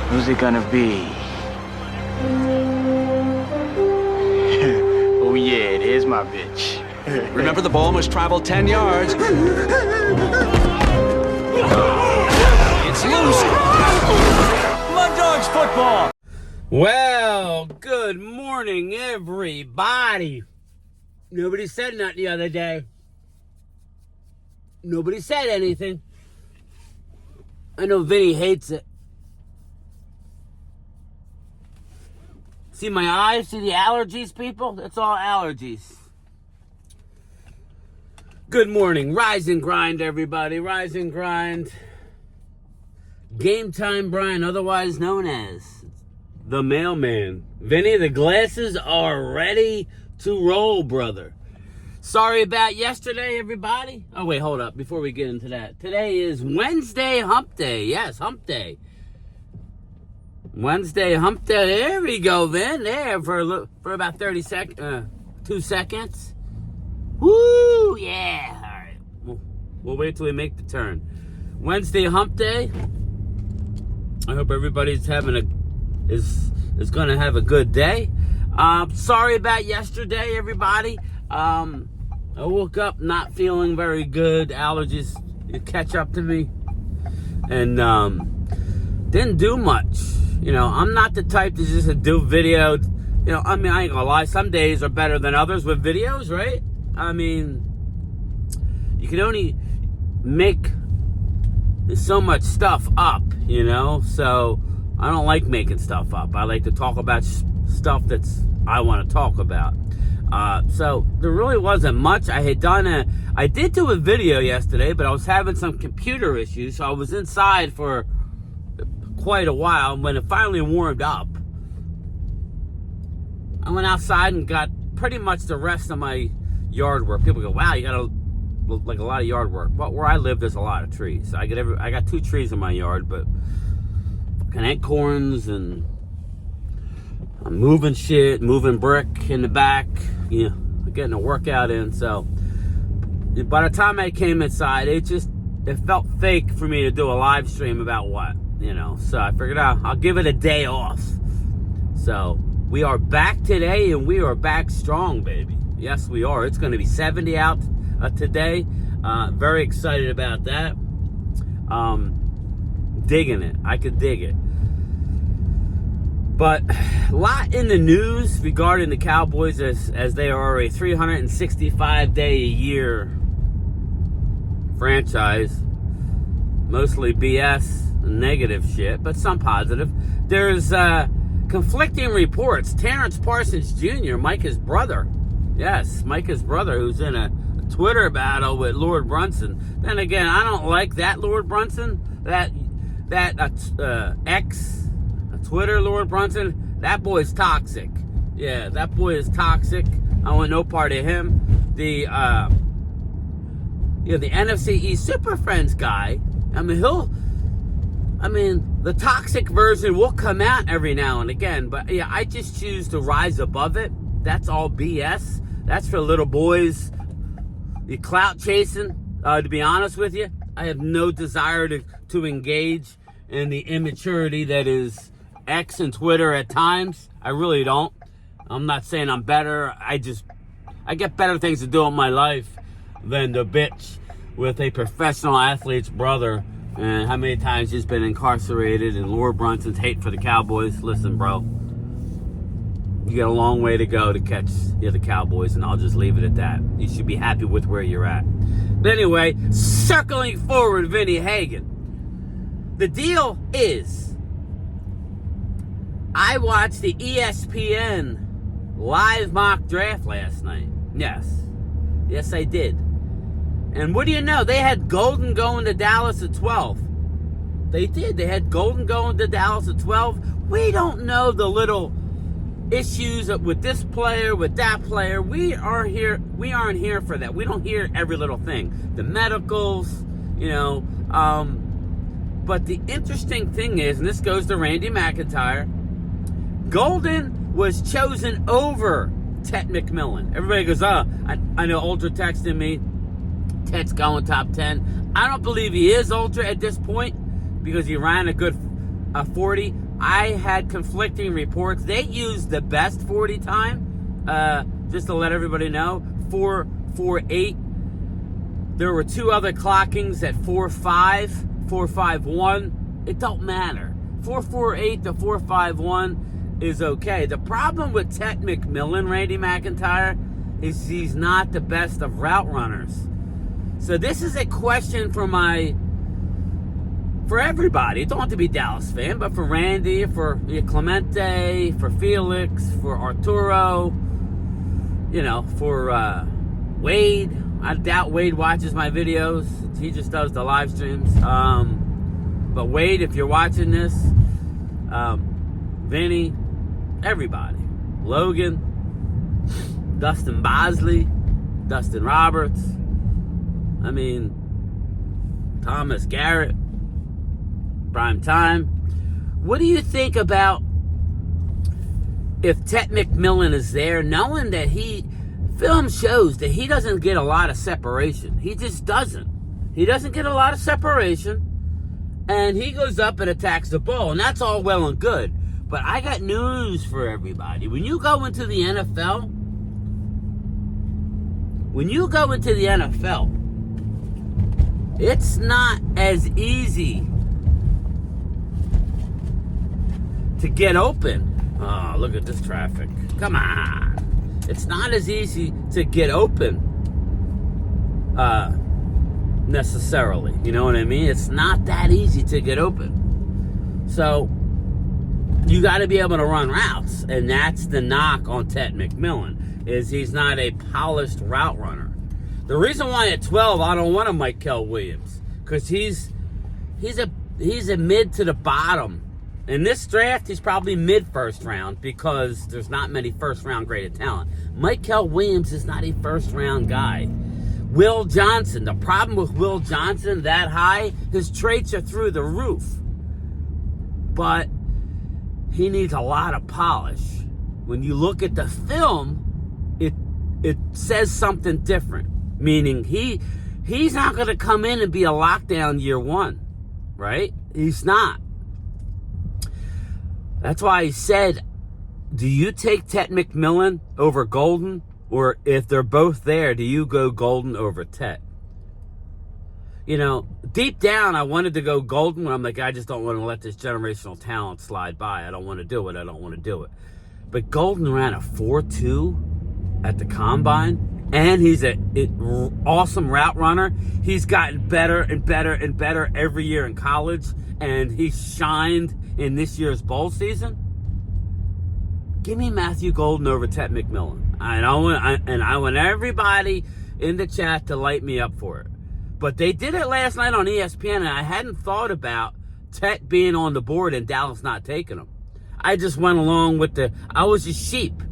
Who's it gonna be? Oh yeah, there's my bitch. Remember, the ball must travel 10 yards. It's loose. Mud Dogs football. Well, good morning, everybody. Nobody said nothing the other day. Nobody said anything. I know Vinny hates it. See my eyes? See the allergies, people? That's all allergies. Good morning. Rise and grind, everybody. Rise and grind. Game Time Brian, otherwise known as the mailman. Vinny, the glasses are ready to roll, brother. Sorry about yesterday, everybody. Oh, wait, hold up. Before we get into that. Today is Wednesday Hump Day. Yes, Hump Day. Wednesday Hump Day. There we go, Vin. There for about 2 seconds. Woo, yeah. All right. We'll wait till we make the turn. Wednesday Hump Day. I hope everybody's is going to have a good day. Sorry about yesterday, everybody. I woke up not feeling very good. Allergies catch up to me. And didn't do much. You know, I'm not the type to just do video. You know, I mean, I ain't gonna lie. Some days are better than others with videos, right? I mean, you can only make so much stuff up, you know? So I don't like making stuff up. I like to talk about stuff I want to talk about. So there really wasn't much. I did do a video yesterday, but I was having some computer issues, so I was inside for quite a while. When it finally warmed up, I went outside and got pretty much the rest of my yard work. People go, wow, you got a lot of yard work. Well, where I live, there's a lot of trees. I got 2 trees in my yard, but fucking acorns, and I'm moving shit, moving brick in the back, you know, getting a workout in. So by the time I came inside, it felt fake for me to do a live stream about what, you know. So I figured I'll give it a day off. So we are back today, and we are back strong, baby. Yes, we are. It's going to be 70 out today. Very excited about that. Digging it. I could dig it. But a lot in the news regarding the Cowboys as they are a 365-day-a-year franchise. Mostly BS, negative shit, but some positive. There's conflicting reports. Terrence Parsons Jr., Micah's brother. Yes, Micah's brother, who's in a Twitter battle with Lord Brunson. Then again, I don't like that Lord Brunson. That Twitter Lord Brunson. That boy's toxic. Yeah, that boy is toxic. I want no part of him. The NFC East Super Friends guy. I mean, the toxic version will come out every now and again, but yeah, I just choose to rise above it. That's all BS. That's for little boys. The clout chasing, to be honest with you, I have no desire to engage in the immaturity that is X and Twitter at times. I really don't. I'm not saying I'm better. I get better things to do in my life than to bitch with a professional athlete's brother and how many times he's been incarcerated and Lord Brunson's hate for the Cowboys. Listen, bro, you got a long way to go to catch the Cowboys, and I'll just leave it at that. You should be happy with where you're at. But anyway, circling forward, Vinny Hagen. The deal is, I watched the ESPN live mock draft last night. Yes, I did. And what do you know? They had Golden going to Dallas at 12. They did. They had Golden going to Dallas at 12. We don't know the little issues with this player, with that player. We aren't here for that. We don't hear every little thing. The medicals, you know. But the interesting thing is, and this goes to Randy McIntyre, Golden was chosen over Ted McMillan. Everybody goes, I know Ultra texting me, Ted's going top 10. I don't believe he is Ultra at this point because he ran a good 40. I had conflicting reports. They used the best 40 time, just to let everybody know, 4.48. There were two other clockings at 4.5, 4.51. It don't matter. 4.48 to 4.51 is okay. The problem with Tet McMillan, Randy McIntyre, is he's not the best of route runners. So this is a question for everybody. It don't have to be Dallas fan, but for Randy, for Clemente, for Felix, for Arturo, for Wade. I doubt Wade watches my videos. He just does the live streams. But Wade, if you're watching this, Vinny, everybody. Logan, Dustin Bosley, Dustin Roberts. Thomas Garrett, Prime Time. What do you think about if Tet McMillan is there, knowing that film shows that he doesn't get a lot of separation. He just doesn't. He doesn't get a lot of separation, and he goes up and attacks the ball, and that's all well and good. But I got news for everybody. When you go into the NFL, it's not as easy to get open. Oh, look at this traffic. Come on. It's not as easy to get open necessarily. You know what I mean? It's not that easy to get open. So you got to be able to run routes. And that's the knock on Tet McMillan, is he's not a polished route runner. The reason why at 12 I don't want a Michael Williams, because he's a mid to the bottom. In this draft, he's probably mid-first round because there's not many first-round graded talent. Michael Williams is not a first-round guy. Will Johnson, the problem with Will Johnson that high, his traits are through the roof. But he needs a lot of polish. When you look at the film, it says something different. Meaning he's not going to come in and be a lockdown year one, right? He's not. That's why he said, do you take Tet McMillan over Golden? Or if they're both there, do you go Golden over Tet? Deep down, I wanted to go Golden, when I'm like, I just don't want to let this generational talent slide by. I don't want to do it. But Golden ran a 4.2 at the Combine, and he's an awesome route runner. He's gotten better and better and better every year in college, and he shined in this year's bowl season. Give me Matthew Golden over Tet McMillan. I want everybody in the chat to light me up for it. But they did it last night on ESPN, and I hadn't thought about Tet being on the board and Dallas not taking him. I just went along with I was a sheep.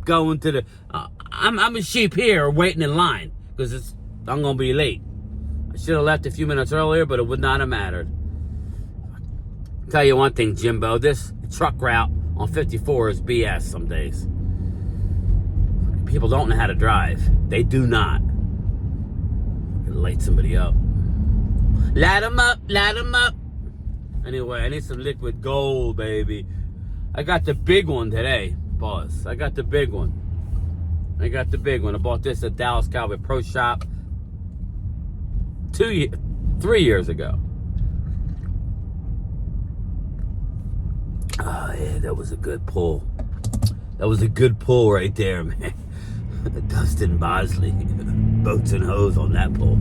Going to the, I'm a sheep here waiting in line because I'm going to be late. I should have left a few minutes earlier, but it would not have mattered. Tell you one thing, Jimbo, this truck route on 54 is BS some days. People don't know how to drive. They do not. Light somebody up. Light them up. Anyway, I need some liquid gold, baby. I got the big one today, boss. I got the big one. I bought this at Dallas Cowboy Pro Shop 3 years ago. Oh, yeah, that was a good pull. Right there, man. Dustin Bosley. Boats and hose on that pull.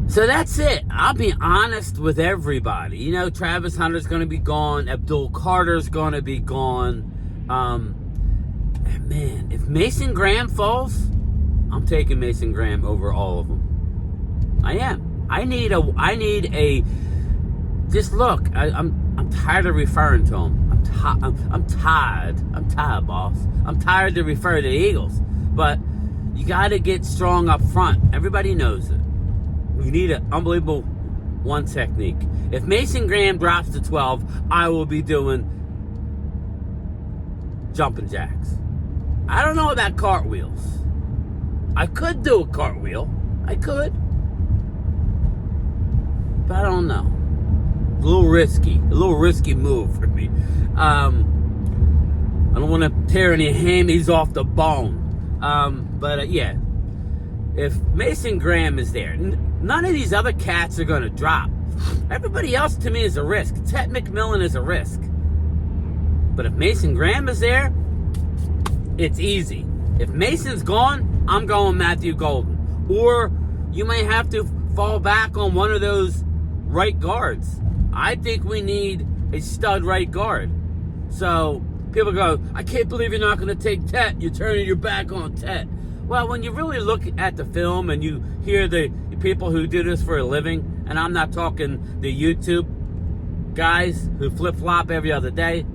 So that's it. I'll be honest with everybody. Travis Hunter's going to be gone. Abdul Carter's going to be gone. And man, if Mason Graham falls, I'm taking Mason Graham over all of them. I am. I need a. Just look. I'm tired of referring to him. I'm tired, boss. I'm tired to refer to the Eagles. But you got to get strong up front. Everybody knows it. You need an unbelievable one technique. If Mason Graham drops to 12, I will be doing jumping jacks. I don't know about cartwheels. I could do a cartwheel. I could. But I don't know. little risky move for me. I don't want to tear any hammies off the bone. But yeah, if Mason Graham is there, none of these other cats are going to drop. Everybody else to me is a risk. Ted McMillan is a risk. But if Mason Graham is there, it's easy. If Mason's gone, I'm going Matthew Golden. Or you may have to fall back on one of those right guards. I think we need a stud right guard. So people go, I can't believe you're not going to take Tet. You're turning your back on Tet. Well, when you really look at the film and you hear the people who do this for a living, and I'm not talking the YouTube guys who flip-flop every other day.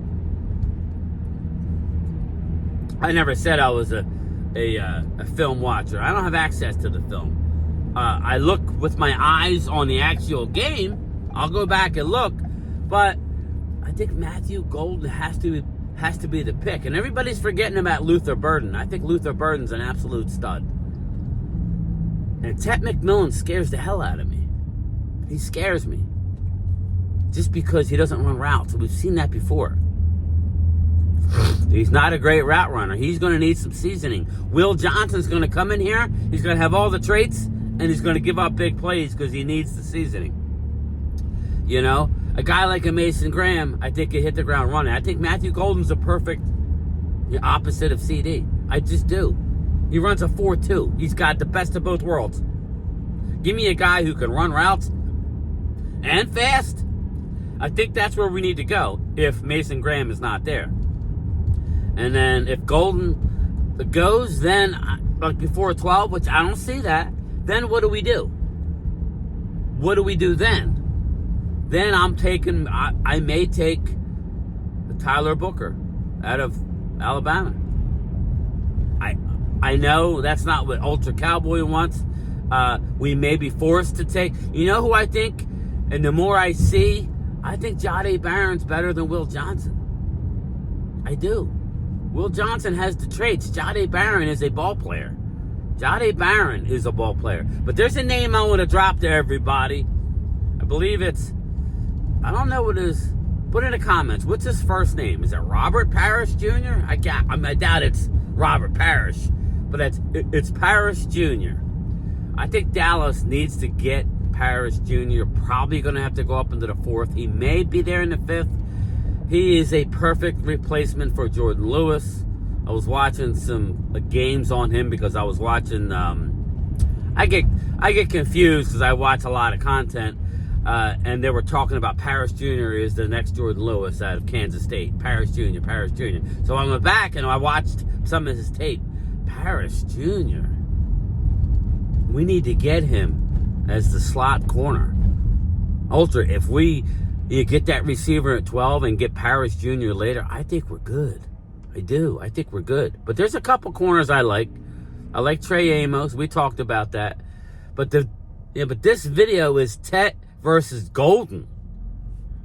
I never said I was a film watcher. I don't have access to the film. I look with my eyes on the actual game. I'll go back and look. But I think Matthew Golden has to be the pick. And everybody's forgetting about Luther Burden. I think Luther Burden's an absolute stud. And Ted McMillan scares the hell out of me. He scares me. Just because he doesn't run routes. We've seen that before. He's not a great route runner. He's going to need some seasoning. Will Johnson's going to come in here. He's going to have all the traits. And he's going to give up big plays because he needs the seasoning. You know? A guy like a Mason Graham, I think, can hit the ground running. I think Matthew Golden's a perfect opposite of CD. I just do. He runs a 4.2. He's got the best of both worlds. Give me a guy who can run routes and fast. I think that's where we need to go if Mason Graham is not there. And then if Golden goes, then like before 12, which I don't see that, then what do we do? What do we do then? Then I may take Tyler Booker out of Alabama. I know that's not what Ultra Cowboy wants. We may be forced to take. You know who I think? And the more I see, I think Jahdae Barron's better than Will Johnson. I do. Will Johnson has the traits. Jahdae Barron is a ball player. Jahdae Barron is a ball player. But there's a name I want to drop to everybody. I believe I don't know what it is. Put in the comments. What's his first name? Is it Robert Parrish Jr.? I doubt it's Robert Parrish. But it's Parrish Jr. I think Dallas needs to get Parrish Jr. Probably going to have to go up into the 4th. He may be there in the 5th. He is a perfect replacement for Jordan Lewis. I was watching some games on him because I was watching. I get confused because I watch a lot of content, and they were talking about Parrish Jr. is the next Jordan Lewis out of Kansas State. Parrish Jr. So I went back and I watched some of his tape. Parrish Jr. We need to get him as the slot corner. Ultra, if you get that receiver at 12 and get Parrish Jr. later, I think we're good. I do. I think we're good. But there's a couple corners I like. I like Trey Amos. We talked about that. But this video is Tet versus Golden.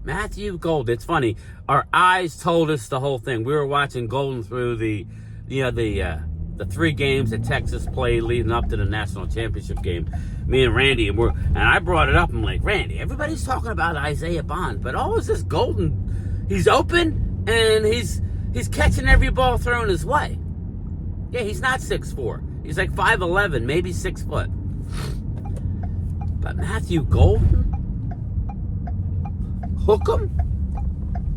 Matthew Golden. It's funny. Our eyes told us the whole thing. We were watching Golden through the 3 games that Texas played leading up to the national championship game. Me and Randy, and I brought it up. I'm like, Randy, everybody's talking about Isaiah Bond, but all is this Golden? He's open and he's catching every ball thrown his way. Yeah, he's not 6'4". He's like 5'11", maybe 6 foot. But Matthew Golden, hook him?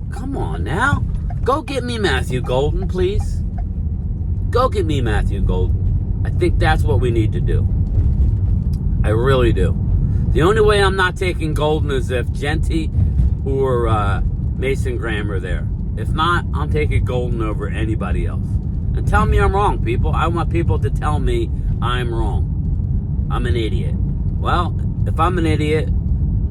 Come on now, go get me Matthew Golden, please. Go get me Matthew Golden. I think that's what we need to do. I really do. The only way I'm not taking Golden is if Genty or Mason Graham are there. If not, I'm taking Golden over anybody else. And tell me I'm wrong, people. I want people to tell me I'm wrong. I'm an idiot. Well, if I'm an idiot,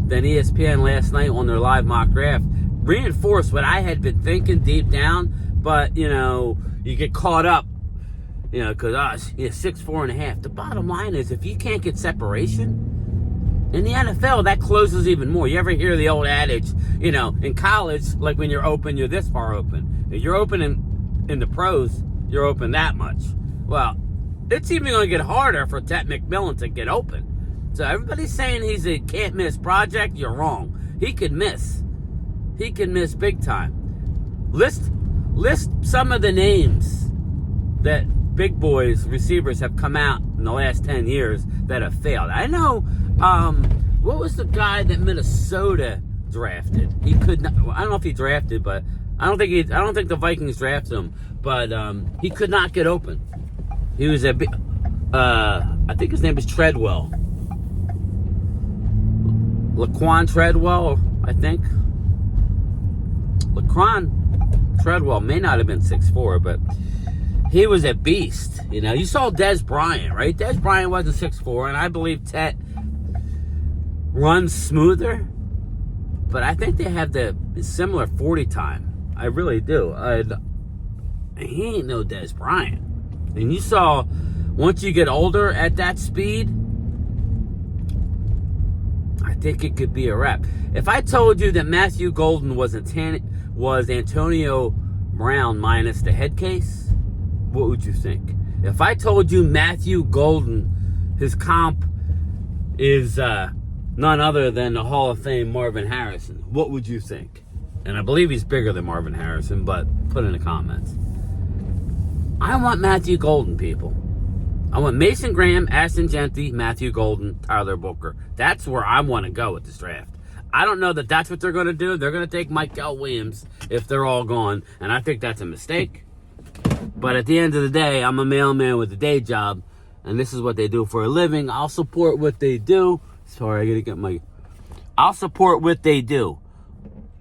then ESPN last night on their live mock draft reinforced what I had been thinking deep down. But, you get caught up. Because 6'4.5". The bottom line is, if you can't get separation in the NFL, that closes even more. You ever hear the old adage? In college, like when you're open, you're this far open. If you're open in the pros, you're open that much. Well, it's even going to get harder for Ted McMillan to get open. So everybody's saying he's a can't miss project. You're wrong. he could miss. He can miss big time. List some of the names that big boys receivers have come out in the last 10 years that have failed. I know, what was the guy that Minnesota drafted? He could not, I don't know if he drafted, but I don't think the Vikings drafted him, but he could not get open. He was I think his name is Treadwell. Laquan Treadwell, I think. Laquan Treadwell may not have been 6'4", but he was a beast. You know, you saw Dez Bryant, right? Dez Bryant wasn't 6'4", and I believe Tet runs smoother, but I think they have the similar 40 time. I really do. He ain't no Dez Bryant. And you saw, once you get older at that speed, I think it could be a wrap. If I told you that Matthew Golden was Antonio Brown minus the head case, what would you think? If I told you Matthew Golden, his comp is none other than the Hall of Fame Marvin Harrison, what would you think? And I believe he's bigger than Marvin Harrison, but put in the comments. I want Matthew Golden, people. I want Mason Graham, Ashton Genty, Matthew Golden, Tyler Booker. That's where I want to go with this draft. I don't know that that's what they're going to do. They're going to take Mykal Williams if they're all gone, and I think that's a mistake. But at the end of the day, I'm a mailman with a day job, and this is what they do for a living. I'll support what they do. Sorry, I got to get my... I'll support what they do.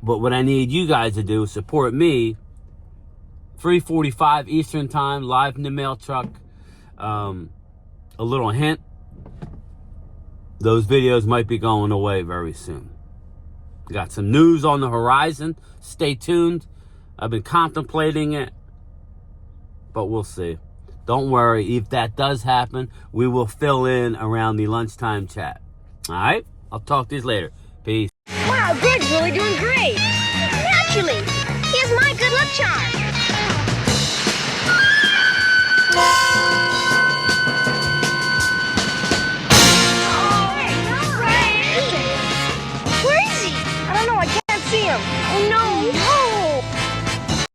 But what I need you guys to do is support me. 3:45 Eastern Time, live in the mail truck. A little hint, those videos might be going away very soon. Got some news on the horizon. Stay tuned. I've been contemplating it, but we'll see. Don't worry. If that does happen, we will fill in around the lunchtime chat. All right? I'll talk to you later. Peace. Wow, Greg's really doing great. Naturally. He has my good luck charm.